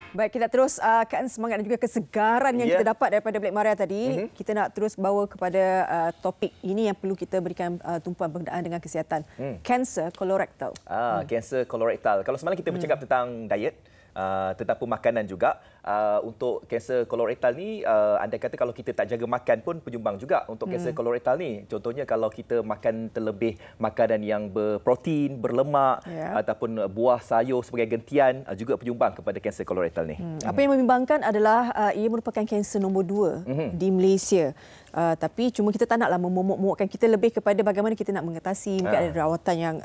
Baik, kita teruskan semangat dan juga kesegaran yang kita dapat daripada Black Maria tadi. Kita nak terus bawa kepada topik ini yang perlu kita berikan tumpuan berkenaan dengan kesihatan. Kanser kolorektal. Kanser kolorektal. Kalau semalam kita bercakap tentang diet, tentang pemakanan juga. Untuk kanser kolorektal ni, anda kata kalau kita tak jaga makan pun penyumbang juga untuk kanser kolorektal ni. Contohnya kalau kita makan terlebih makanan yang berprotein, berlemak, ataupun buah sayur sebagai gentian, juga penyumbang kepada kanser kolorektal ni. Apa yang membimbangkan adalah ia merupakan kanser nombor 2 di Malaysia. Tapi cuma kita tak naklah memomok-momokkan, kita lebih kepada bagaimana kita nak mengatasi, mungkin ada rawatan yang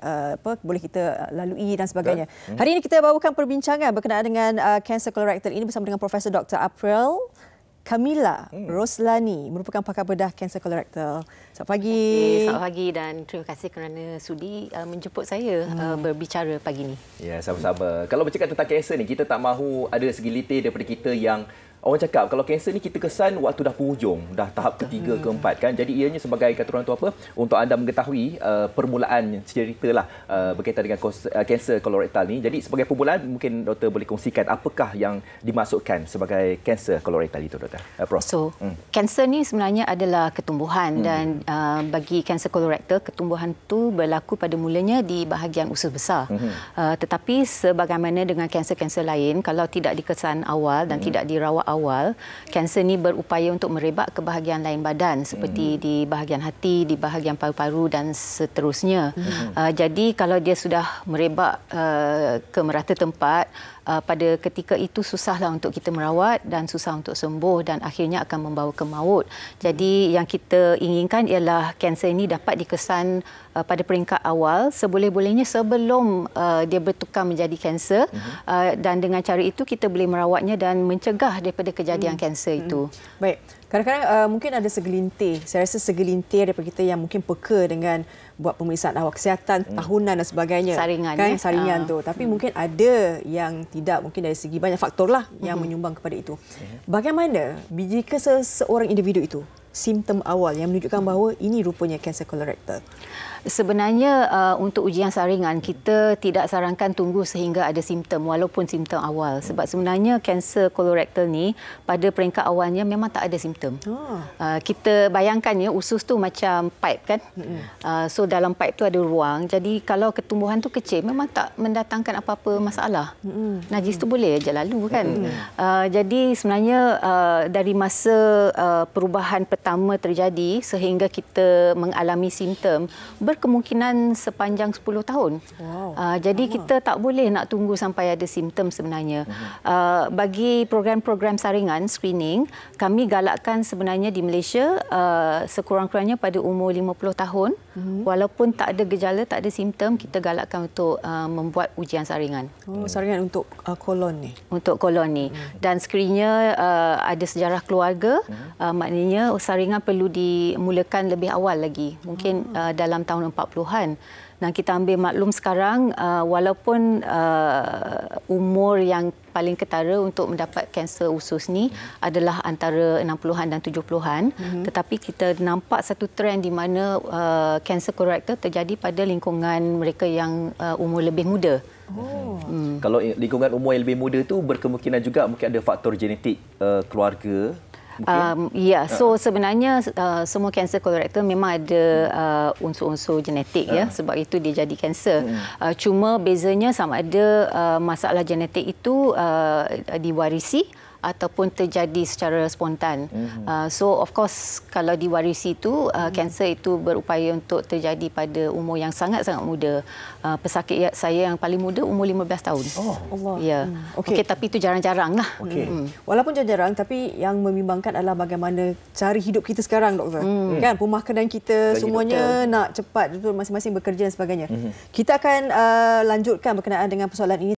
boleh kita lalui dan sebagainya. Hari ini kita bawakan perbincangan berkenaan dengan kanser kolorektal ini bersama dengan Profesor Dr. April Kamila Roslani, merupakan pakar bedah kanser kolorektal. Selamat pagi. Selamat pagi dan terima kasih kerana sudi menjemput saya berbicara pagi ini. Ya, sama-sama. Kalau bercakap tentang kanser ni, kita tak mahu ada segelintir daripada kita yang orang cakap kalau kanser ni kita kesan waktu dah penghujung, dah tahap ketiga, keempat kan. Jadi ianya sebagai kata orang tu apa, untuk anda mengetahui permulaan ceritalah berkaitan dengan kanser kolorektal ni. Jadi sebagai permulaan mungkin doktor boleh kongsikan apakah yang dimaksudkan sebagai kanser kolorektal itu, doktor. Prof. So, kanser ni sebenarnya adalah ketumbuhan dan bagi kanser kolorektal, ketumbuhan tu berlaku pada mulanya di bahagian usus besar. Tetapi sebagaimana dengan kanser-kanser lain, kalau tidak dikesan awal dan tidak dirawat awal, kanser ni berupaya untuk merebak ke bahagian lain badan seperti di bahagian hati, di bahagian paru-paru dan seterusnya. Jadi kalau dia sudah merebak ke merata tempat, pada ketika itu susahlah untuk kita merawat dan susah untuk sembuh dan akhirnya akan membawa ke maut. Jadi yang kita inginkan ialah kanser ini dapat dikesan pada peringkat awal seboleh-bolehnya sebelum dia bertukar menjadi kanser, dan dengan cara itu kita boleh merawatnya dan mencegah daripada kejadian kanser itu. Baik. Kadang-kadang mungkin ada segelintir, saya rasa segelintir daripada kita yang mungkin peka dengan buat pemeriksaan awal kesihatan tahunan dan sebagainya. Saringan. Kan, saringan tu. Tapi mungkin ada yang tidak, mungkin dari segi banyak faktor lah yang menyumbang kepada itu. Bagaimana jika seseorang individu itu simptom awal yang menunjukkan bahawa ini rupanya kanser kolorektal? Sebenarnya untuk ujian saringan kita tidak sarankan tunggu sehingga ada simptom walaupun simptom awal, sebab sebenarnya kanser kolorektal ni pada peringkat awalnya memang tak ada simptom. Kita bayangkan ya, usus tu macam pipe kan. So dalam pipe tu ada ruang. Jadi kalau ketumbuhan tu kecil memang tak mendatangkan apa-apa masalah. Najis tu boleh aja lalu kan. Jadi sebenarnya dari masa perubahan pertama terjadi sehingga kita mengalami simptom berkemungkinan sepanjang 10 tahun. Jadi kita tak boleh nak tunggu sampai ada simptom sebenarnya. Bagi program-program saringan, screening, kami galakkan sebenarnya di Malaysia sekurang-kurangnya pada umur 50 tahun, walaupun tak ada gejala, tak ada simptom, kita galakkan untuk membuat ujian saringan. Saringan untuk kolon ni? Untuk kolon ni. Dan screeningnya ada sejarah keluarga, maknanya saringan perlu dimulakan lebih awal lagi, mungkin dalam tahun 40-an. Dan kita ambil maklum sekarang, walaupun umur yang paling ketara untuk mendapat kanser usus ni adalah antara 60-an dan 70-an, tetapi kita nampak satu trend di mana kanser kolorektal terjadi pada lingkungan mereka yang umur lebih muda. Kalau lingkungan umur yang lebih muda tu berkemungkinan juga mungkin ada faktor genetik keluarga. Ya, so sebenarnya semua kanser kolorektal memang ada unsur-unsur genetik ya, sebab itu dia jadi kanser. Cuma bezanya sama ada masalah genetik itu diwarisi ataupun terjadi secara spontan. So of course kalau diwarisi itu kanser itu berupaya untuk terjadi pada umur yang sangat-sangat muda. Pesakit saya yang paling muda umur 15 tahun. Oh, Allah. Ya. Okey, tapi itu jarang-jarang lah. Walaupun jarang-jarang, tapi yang membimbangkan adalah bagaimana cara hidup kita sekarang, doktor. Kan, pemakanan kita semuanya nak cepat, masing-masing bekerja dan sebagainya. Kita akan lanjutkan berkenaan dengan persoalan ini